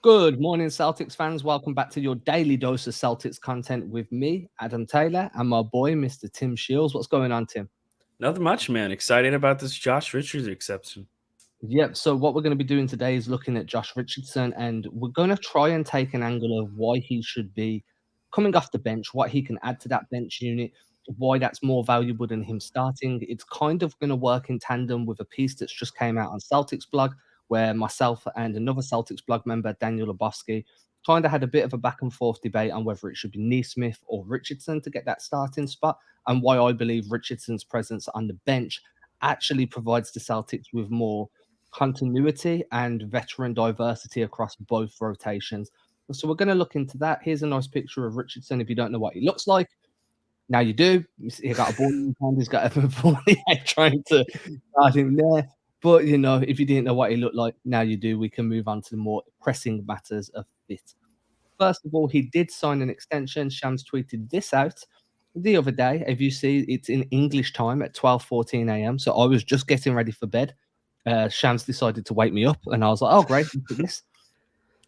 Good morning, Celtics fans. Welcome back to your daily dose of Celtics content with me, Adam Taylor, and my boy, Mr. Tim Shields. What's going on, Tim? Nothing much, man. Excited about this Josh Richards exception. Yep. So, what we're going to be doing today is looking at Josh Richardson, and we're going to try and take an angle of why he should be coming off the bench, what he can add to that bench unit, why that's more valuable than him starting. It's kind of going to work in tandem with a piece that's just came out on Celtics blog, where myself and another Celtics blog member, Daniel Lebowski, kind of had a bit of a back and forth debate on whether it should be Neesmith or Richardson to get that starting spot, and why I believe Richardson's presence on the bench actually provides the Celtics with more continuity and veteran diversity across both rotations. So we're going to look into that. Here's a nice picture of Richardson. If you don't know what he looks like, now you do. He's got a ball in his hand. He's got a 48 trying to start him there. But, if you didn't know what he looked like, now you do. We can move on to the more pressing matters of fit. First of all, he did sign an extension. Shams tweeted this out the other day. If you see, it's in English time at 12:14 a.m. So I was just getting ready for bed. Shams decided to wake me up, and I was like, "Oh, great! Look at this."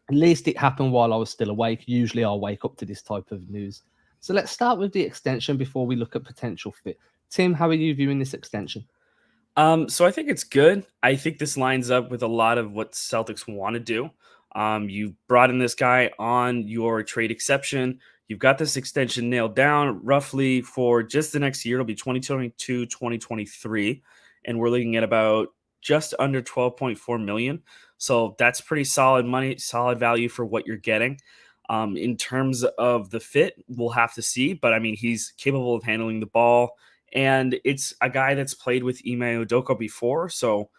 At least it happened while I was still awake. Usually, I'll wake up to this type of news. So let's start with the extension before we look at potential fit. Tim, how are you viewing this extension? So I think it's good. I think this lines up with a lot of what Celtics want to do. You brought in this guy on your trade exception. You've got this extension nailed down roughly for just the next year. It'll be 2022, 2023. And we're looking at about just under 12.4 million. So that's pretty solid money, solid value for what you're getting. In terms of the fit, we'll have to see. But I mean, he's capable of handling the ball. And it's a guy that's played with Ime Udoka before, so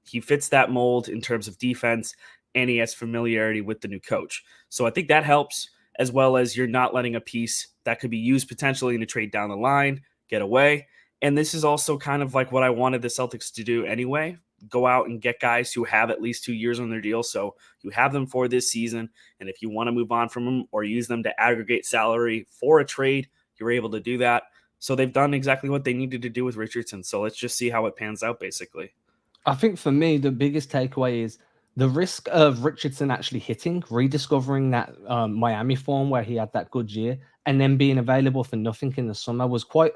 he fits that mold in terms of defense, and he has familiarity with the new coach. So I think that helps, as well as you're not letting a piece that could be used potentially in a trade down the line get away. And this is also kind of like what I wanted the Celtics to do anyway. Go out and get guys who have at least 2 years on their deal. So you have them for this season. And if you want to move on from them or use them to aggregate salary for a trade, you're able to do that. So they've done exactly what they needed to do with Richardson. So let's just see how it pans out, basically. I think for me, the biggest takeaway is the risk of Richardson actually hitting, rediscovering that Miami form where he had that good year, and then being available for nothing in the summer was quite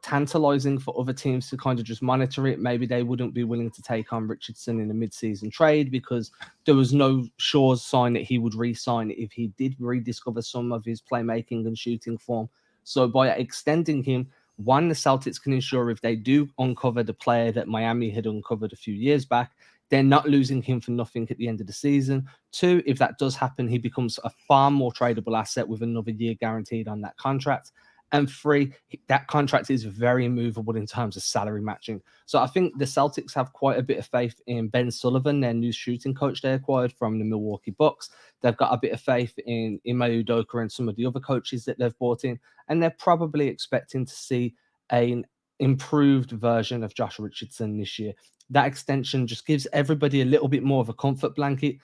tantalizing for other teams to kind of just monitor it. Maybe they wouldn't be willing to take on Richardson in a mid-season trade because there was no sure sign that he would re-sign if he did rediscover some of his playmaking and shooting form. So by extending him, one, the Celtics can ensure if they do uncover the player that Miami had uncovered a few years back, they're not losing him for nothing at the end of the season. Two, if that does happen, he becomes a far more tradable asset with another year guaranteed on that contract. And three, that contract is very movable in terms of salary matching. So I think the Celtics have quite a bit of faith in Ben Sullivan, their new shooting coach they acquired from the Milwaukee Bucks. They've got a bit of faith in Ime Udoka and some of the other coaches that they've brought in. And they're probably expecting to see an improved version of Josh Richardson this year. That extension just gives everybody a little bit more of a comfort blanket.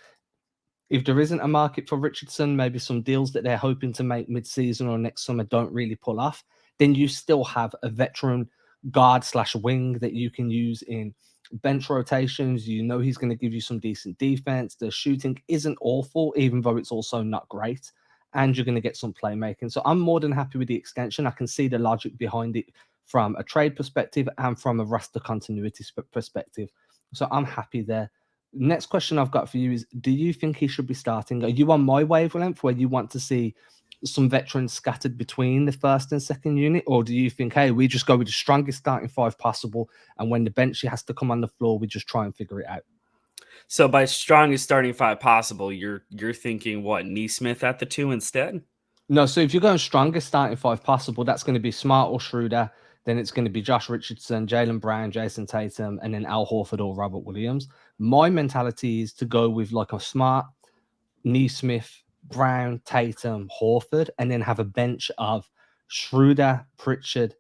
If there isn't a market for Richardson, maybe some deals that they're hoping to make mid-season or next summer don't really pull off, then you still have a veteran guard slash wing that you can use in bench rotations. You know he's going to give you some decent defense. The shooting isn't awful, even though it's also not great. And you're going to get some playmaking. So I'm more than happy with the extension. I can see the logic behind it from a trade perspective and from a roster continuity perspective. So I'm happy there. Next question I've got for you is: do you think he should be starting? Are you on my wavelength where you want to see some veterans scattered between the first and second unit, or do you think, hey, we just go with the strongest starting five possible, and when the bench has to come on the floor, we just try and figure it out? So by strongest starting five possible, you're thinking what, Neesmith at the two instead? No, so if you're going strongest starting five possible, that's going to be Smart or Schroeder. Then it's going to be Josh Richardson, Jalen Brown, Jason Tatum, and then Al Horford or Robert Williams. My mentality is to go with like a Smart, Neesmith, Brown, Tatum, Horford, and then have a bench of Schroeder, Pritchard,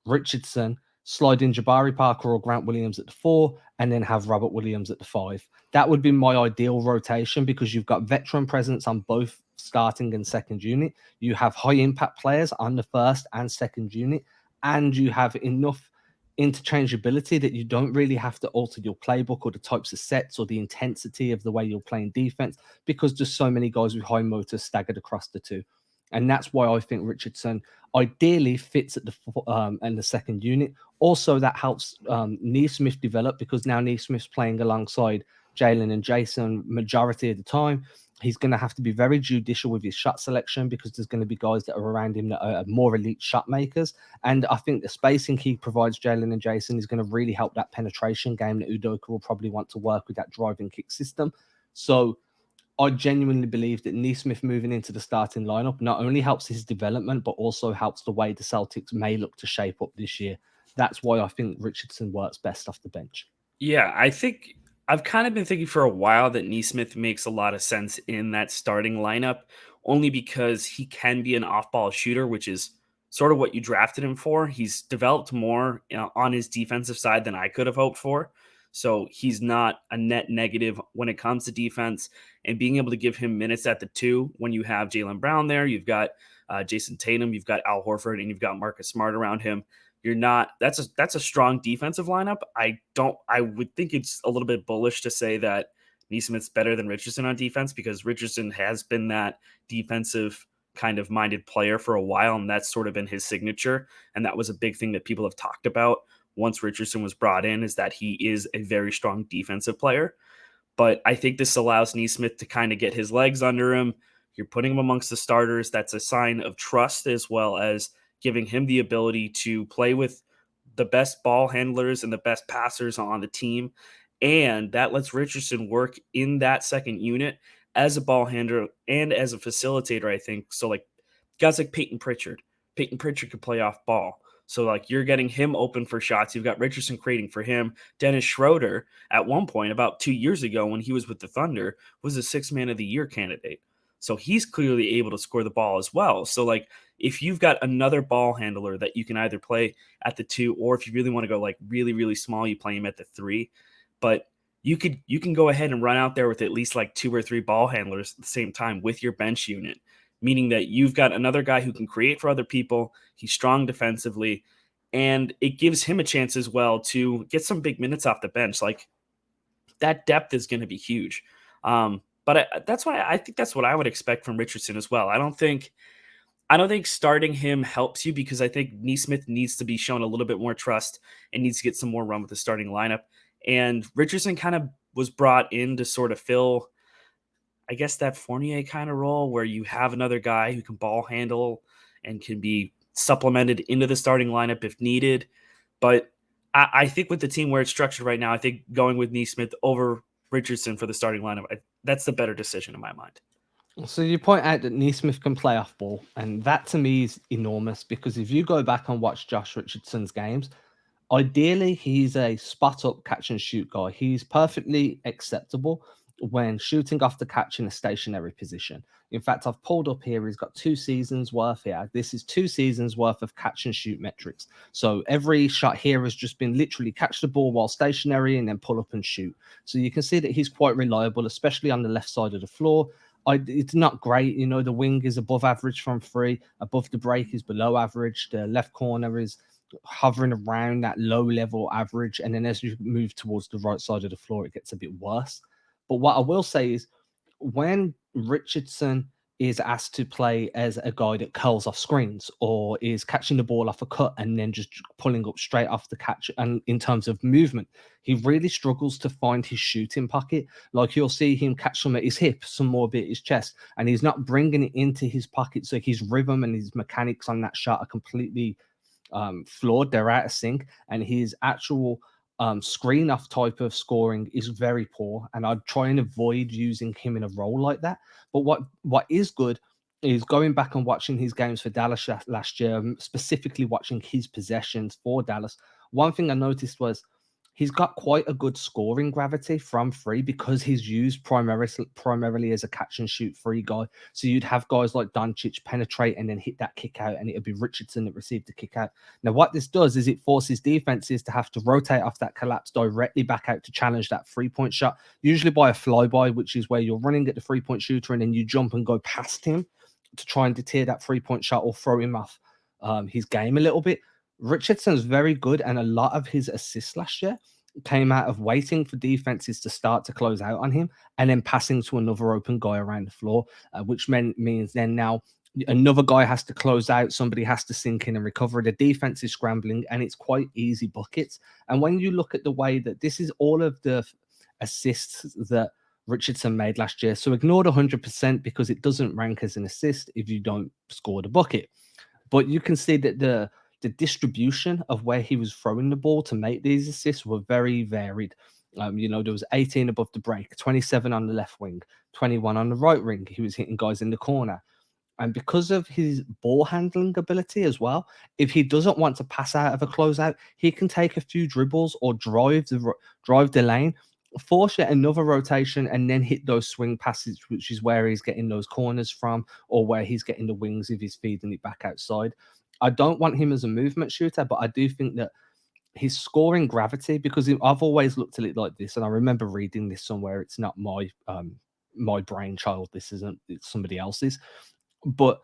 Richardson, slide in Jabari Parker or Grant Williams at the four, and then have Robert Williams at the five. That would be my ideal rotation because you've got veteran presence on both starting and second unit. You have high impact players on the first and second unit, and you have enough. interchangeability that you don't really have to alter your playbook or the types of sets or the intensity of the way you're playing defense because there's so many guys with high motor staggered across the two. And that's why I think Richardson ideally fits at the in the second unit. Also, that helps Neesmith develop because now Neesmith's playing alongside Jalen and Jason majority of the time. He's going to have to be very judicial with his shot selection because there's going to be guys that are around him that are more elite shot makers. And I think the spacing he provides Jalen and Jason is going to really help that penetration game that Udoka will probably want to work with that driving kick system. So I genuinely believe that Neesmith moving into the starting lineup not only helps his development, but also helps the way the Celtics may look to shape up this year. That's why I think Richardson works best off the bench. Yeah, I think I've kind of been thinking for a while that Neesmith makes a lot of sense in that starting lineup, only because he can be an off-ball shooter, which is sort of what you drafted him for. He's developed more, on his defensive side than I could have hoped for. So he's not a net negative when it comes to defense, and being able to give him minutes at the two when you have Jaylen Brown there, you've got Jason Tatum, you've got Al Horford, and you've got Marcus Smart around him. You're not that's a strong defensive lineup. I would think it's a little bit bullish to say that Neesmith's better than Richardson on defense because Richardson has been that defensive kind of minded player for a while, and that's sort of been his signature. And that was a big thing that people have talked about once Richardson was brought in, is that he is a very strong defensive player. But I think this allows Neesmith to kind of get his legs under him. You're putting him amongst the starters. That's a sign of trust, as well as giving him the ability to play with the best ball handlers and the best passers on the team. And that lets Richardson work in that second unit as a ball handler and as a facilitator, I think. So, like, guys like Peyton Pritchard. Peyton Pritchard could play off ball. So, like, you're getting him open for shots. You've got Richardson creating for him. Dennis Schroeder, at one point, about 2 years ago when he was with the Thunder, was a sixth man of the year candidate. So he's clearly able to score the ball as well. So, like, if you've got another ball handler that you can either play at the two, or if you really want to go like really, really small, you play him at the three. But you can go ahead and run out there with at least like two or three ball handlers at the same time with your bench unit, meaning that you've got another guy who can create for other people. He's strong defensively, and it gives him a chance as well to get some big minutes off the bench. Like, that depth is going to be huge. That's why I think that's what I would expect from Richardson as well. I don't think starting him helps you because I think Neesmith needs to be shown a little bit more trust and needs to get some more run with the starting lineup. And Richardson kind of was brought in to sort of fill, I guess, that Fournier kind of role where you have another guy who can ball handle and can be supplemented into the starting lineup if needed. But I think with the team where it's structured right now, I think going with Neesmith over Richardson for the starting lineup, that's the better decision in my mind. So you point out that Neesmith can play off ball, and that to me is enormous because if you go back and watch Josh Richardson's games, ideally he's a spot up catch and shoot guy. He's perfectly acceptable when shooting off the catch in a stationary position. In fact, I've pulled up here, he's got 2 seasons worth here. This is 2 seasons worth of catch and shoot metrics. So every shot here has just been literally catch the ball while stationary and then pull up and shoot. So you can see that he's quite reliable, especially on the left side of the floor. It's not great. The wing is above average from three, above the break is below average. The left corner is hovering around that low level average. And then as you move towards the right side of the floor, it gets a bit worse. But what I will say is when Richardson is asked to play as a guy that curls off screens or is catching the ball off a cut and then just pulling up straight off the catch, and in terms of movement, he really struggles to find his shooting pocket. Like, you'll see him catch some at his hip, some more bit at his chest, and he's not bringing it into his pocket. So his rhythm and his mechanics on that shot are completely flawed. They're out of sync, and his actual screen off type of scoring is very poor, and I'd try and avoid using him in a role like that. But what is good is going back and watching his games for Dallas last year, specifically watching his possessions for Dallas. One thing I noticed was he's got quite a good scoring gravity from three because he's used primarily as a catch and shoot free guy. So you'd have guys like Doncic penetrate and then hit that kick out, and it'd be Richardson that received the kick out. Now, what this does is it forces defenses to have to rotate off that collapse directly back out to challenge that 3-point shot, usually by a flyby, which is where you're running at the 3-point shooter and then you jump and go past him to try and deter that 3-point shot or throw him off his game a little bit. Richardson's very good, and a lot of his assists last year came out of waiting for defenses to start to close out on him and then passing to another open guy around the floor, which means then now another guy has to close out, somebody has to sink in and recover. The defense is scrambling, and it's quite easy buckets. And when you look at the way that this is all of the assists that Richardson made last year, so ignore the 100% because it doesn't rank as an assist if you don't score the bucket. But you can see that the distribution of where he was throwing the ball to make these assists were very varied. There was 18 above the break, 27 on the left wing, 21 on the right wing. He was hitting guys in the corner. And because of his ball handling ability as well, if he doesn't want to pass out of a closeout, he can take a few dribbles or drive the lane, force yet another rotation, and then hit those swing passes, which is where he's getting those corners from, or where he's getting the wings if he's feeding it back outside. I don't want him as a movement shooter, but I do think that his scoring gravity, because I've always looked at it like this, and I remember reading this somewhere. It's not my brainchild. This isn't. It's somebody else's. But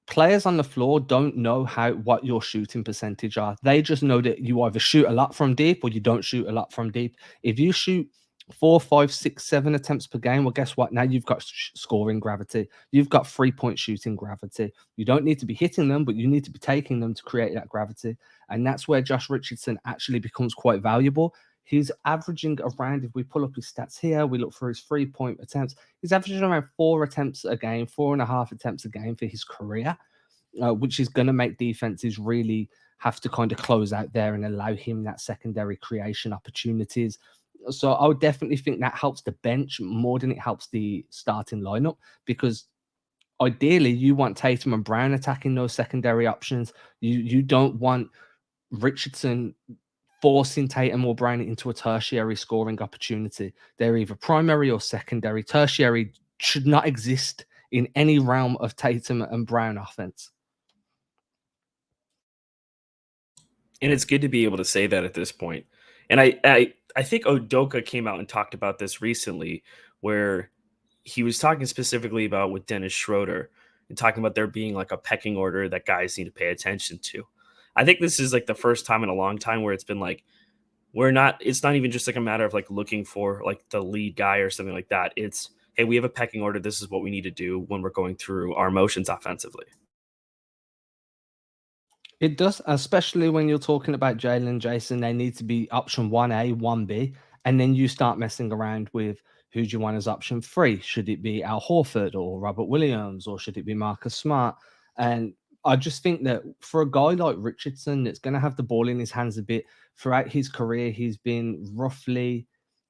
players on the floor don't know what your shooting percentage are. They just know that you either shoot a lot from deep or you don't shoot a lot from deep. If you shoot 4, 5, 6, 7 attempts per game, well, guess what? Now you've got scoring gravity. You've got 3-point shooting gravity. You don't need to be hitting them, but you need to be taking them to create that gravity. And that's where Josh Richardson actually becomes quite valuable. He's averaging around, if we pull up his stats here, we look for his 3-point attempts. He's averaging around 4 attempts a game, 4.5 attempts a game for his career, which is going to make defenses really have to kind of close out there and allow him that secondary creation opportunities. So I would definitely think that helps the bench more than it helps the starting lineup, because ideally you want Tatum and Brown attacking those secondary options. You don't want Richardson forcing Tatum or Brown into a tertiary scoring opportunity. They're either primary or secondary. Tertiary should not exist in any realm of Tatum and Brown offense. And it's good to be able to say that at this point. And I think Odoka came out and talked about this recently, where he was talking specifically about with Dennis Schroeder and talking about there being like a pecking order that guys need to pay attention to. I think this is like the first time in a long time where it's been like, it's not even just like a matter of like looking for like the lead guy or something like that. It's, hey, we have a pecking order. This is what we need to do when we're going through our motions offensively. It does, especially when you're talking about Jalen and Jason. They need to be option 1A, 1B, and then you start messing around with who do you want as option 3? Should it be Al Horford or Robert Williams, or should it be Marcus Smart? And I just think that for a guy like Richardson that's going to have the ball in his hands a bit throughout his career, he's been roughly,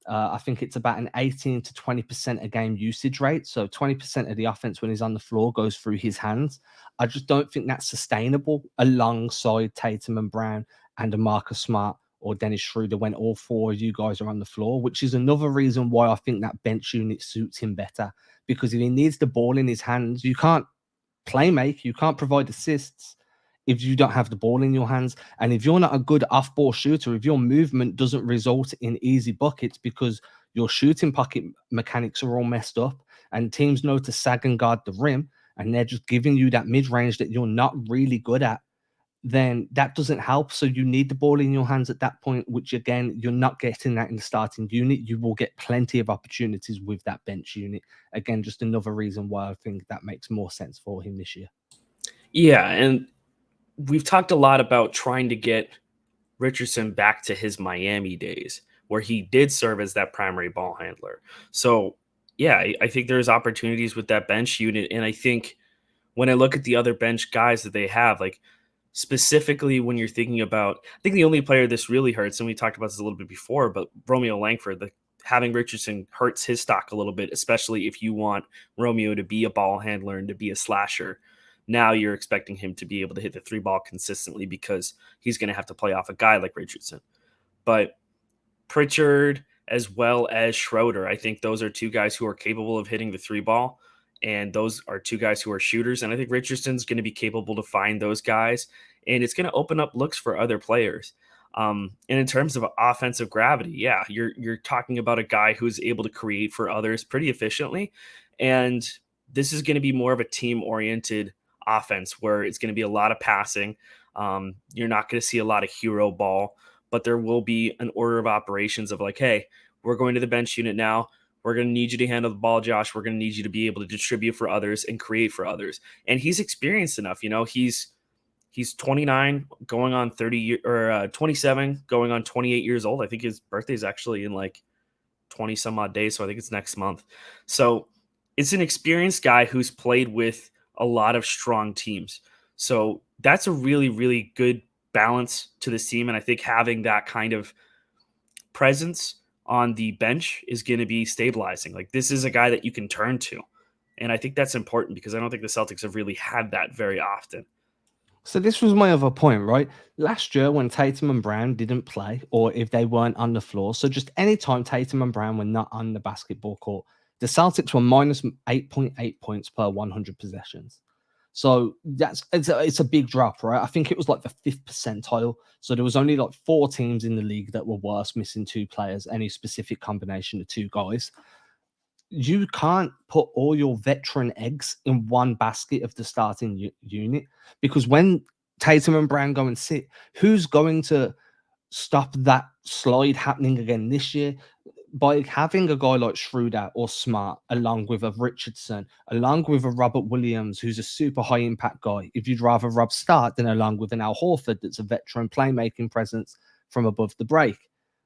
I think it's about an 18 to 20% a game usage rate. So 20% of the offense when he's on the floor goes through his hands. I just don't think that's sustainable alongside Tatum and Brown and a Marcus Smart or Dennis Schroeder when all 4 of you guys are on the floor, which is another reason why I think that bench unit suits him better. Because if he needs the ball in his hands, you can't play make, you can't provide assists if you don't have the ball in your hands. And if you're not a good off ball shooter, if your movement doesn't result in easy buckets because your shooting pocket mechanics are all messed up and teams know to sag and guard the rim, and they're just giving you that mid range that you're not really good at, then that doesn't help. So you need the ball in your hands at that point, which again, you're not getting that in the starting unit. You will get plenty of opportunities with that bench unit. Again, just another reason why I think that makes more sense for him this year. Yeah. And we've talked a lot about trying to get Richardson back to his Miami days where he did serve as that primary ball handler. So, yeah, I think there's opportunities with that bench unit. And I think when I look at the other bench guys that they have, like specifically when you're thinking about, I think the only player this really hurts, and we talked about this a little bit before, but Romeo Langford, having Richardson hurts his stock a little bit, especially if you want Romeo to be a ball handler and to be a slasher. Now you're expecting him to be able to hit the 3 ball consistently because he's going to have to play off a guy like Richardson. But Pritchard as well as Schroeder, I think those are 2 guys who are capable of hitting the 3 ball. And those are 2 guys who are shooters. And I think Richardson's going to be capable to find those guys. And it's going to open up looks for other players. And in terms of offensive gravity, yeah, you're talking about a guy who's able to create for others pretty efficiently. And this is going to be more of a team-oriented offense where it's going to be a lot of passing. You're not going to see a lot of hero ball, but there will be an order of operations of like, hey, we're going to the bench unit now. We're going to need you to handle the ball, Josh. We're going to need you to be able to distribute for others and create for others. And he's experienced enough. He's 29, going on 30 or 27, going on 28 years old. I think his birthday is actually in like 20 some odd days, so I think it's next month. So it's an experienced guy who's played with a lot of strong teams. So that's a really, really good balance to this team. And I think having that kind of presence on the bench is going to be stabilizing. Like, this is a guy that you can turn to. And I think that's important because I don't think the Celtics have really had that very often. So this was my other point, right? Last year when Tatum and Brown didn't play, or if they weren't on the floor, so just any time Tatum and Brown were not on the basketball court, the Celtics were minus 8.8 points per 100 possessions. So it's a big drop, right? I think it was like the fifth percentile. So there was only like 4 teams in the league that were worse, missing 2 players, any specific combination of 2 guys. You can't put all your veteran eggs in one basket of the starting unit, because when Tatum and Brown go and sit, who's going to stop that slide happening again this year? By having a guy like Schroeder or Smart, along with a Richardson, along with a Robert Williams, who's a super high impact guy, if you'd rather Rob start than along with an Al Horford that's a veteran playmaking presence from above the break.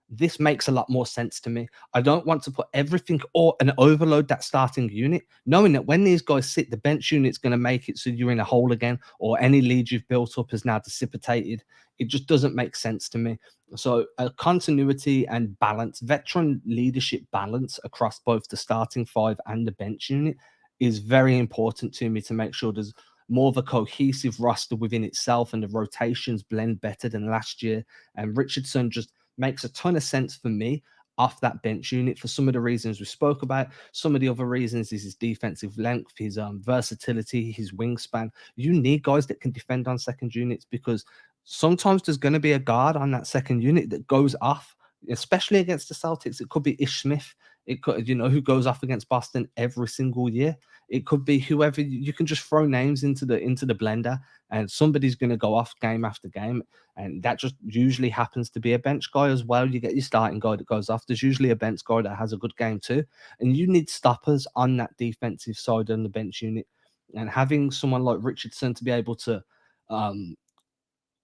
This makes a lot more sense to me. I don't want to put everything or and overload that starting unit, knowing that when these guys sit, the bench unit's going to make it so you're in a hole again, or any lead you've built up has now dissipated. It just doesn't make sense to me. So, continuity and balance, veteran leadership balance across both the starting 5 and the bench unit is very important to me, to make sure there's more of a cohesive roster within itself and the rotations blend better than last year. And Richardson just makes a ton of sense for me off that bench unit for some of the reasons we spoke about. Some of the other reasons is his defensive length, his versatility, his wingspan. You need guys that can defend on second units, because sometimes there's going to be a guard on that second unit that goes off, especially against the Celtics. It could be Ish Smith. It could, who goes off against Boston every single year. It could be whoever. You can just throw names into the blender, and somebody's going to go off game after game. And that just usually happens to be a bench guy as well. You get your starting guy that goes off. There's usually a bench guy that has a good game too. And you need stoppers on that defensive side on the bench unit. And having someone like Richardson to be able to um,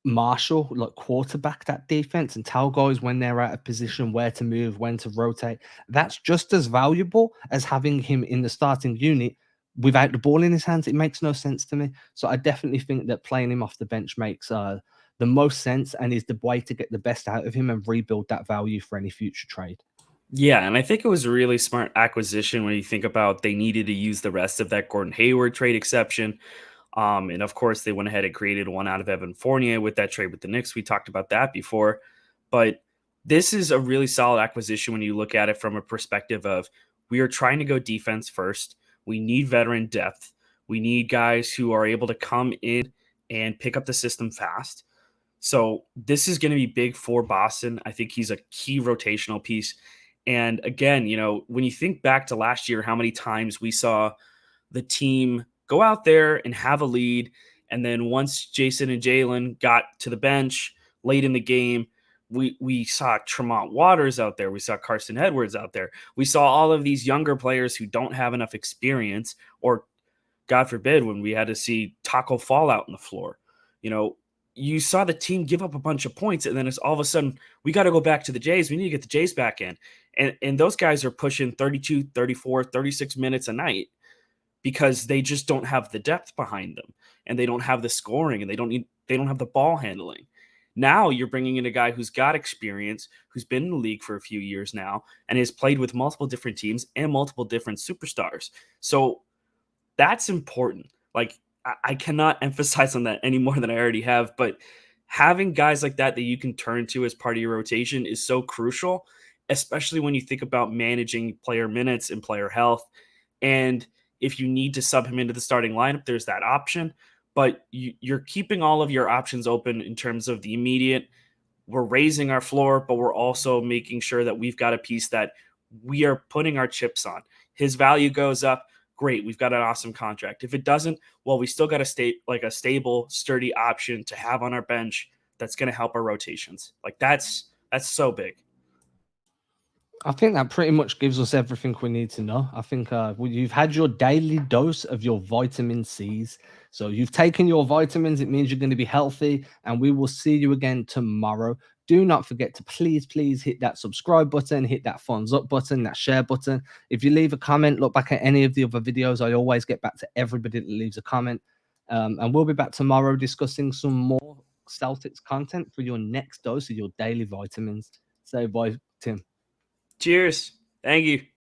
marshal, like quarterback that defense and tell guys when they're out of position, where to move, when to rotate, that's just as valuable as having him in the starting unit without the ball in his hands. It makes no sense to me. So I definitely think that playing him off the bench makes the most sense and is the way to get the best out of him and rebuild that value for any future trade. Yeah, and I think it was a really smart acquisition when you think about they needed to use the rest of that Gordon Hayward trade exception. And of course, they went ahead and created one out of Evan Fournier with that trade with the Knicks. We talked about that before. But this is a really solid acquisition when you look at it from a perspective of, we are trying to go defense first. We need veteran depth. We need guys who are able to come in and pick up the system fast. So this is going to be big for Boston. I think he's a key rotational piece. And again, when you think back to last year, how many times we saw the team go out there and have a lead, and then once Jason and Jalen got to the bench late in the game, we saw Tremont Waters out there. We saw Carson Edwards out there. We saw all of these younger players who don't have enough experience, or God forbid, when we had to see Taco fall out on the floor. You saw the team give up a bunch of points, and then it's all of a sudden, we got to go back to the Jays. We need to get the Jays back in. And those guys are pushing 32, 34, 36 minutes a night because they just don't have the depth behind them, and they don't have the scoring, and they don't have the ball handling. Now you're bringing in a guy who's got experience, who's been in the league for a few years now, and has played with multiple different teams and multiple different superstars. So that's important. Like, I cannot emphasize on that any more than I already have, but having guys like that you can turn to as part of your rotation is so crucial, especially when you think about managing player minutes and player health. And if you need to sub him into the starting lineup, there's that option, but you're keeping all of your options open in terms of the immediate. We're raising our floor, but we're also making sure that we've got a piece that we are putting our chips on. His value goes up. great, we've got an awesome contract. If it doesn't, well, we still got to stay like a stable, sturdy option to have on our bench that's going to help our rotations. Like that's so big. I think that pretty much gives us everything we need to know. I think you've had your daily dose of your vitamin C's. So you've taken your vitamins. It means you're going to be healthy, and we will see you again tomorrow. Do not forget to please hit that subscribe button, hit that thumbs up button, that share button. If you leave a comment, look back at any of the other videos. I always get back to everybody that leaves a comment. And we'll be back tomorrow discussing some more Celtics content for your next dose of your daily vitamins. So bye, Tim. Cheers. Thank you.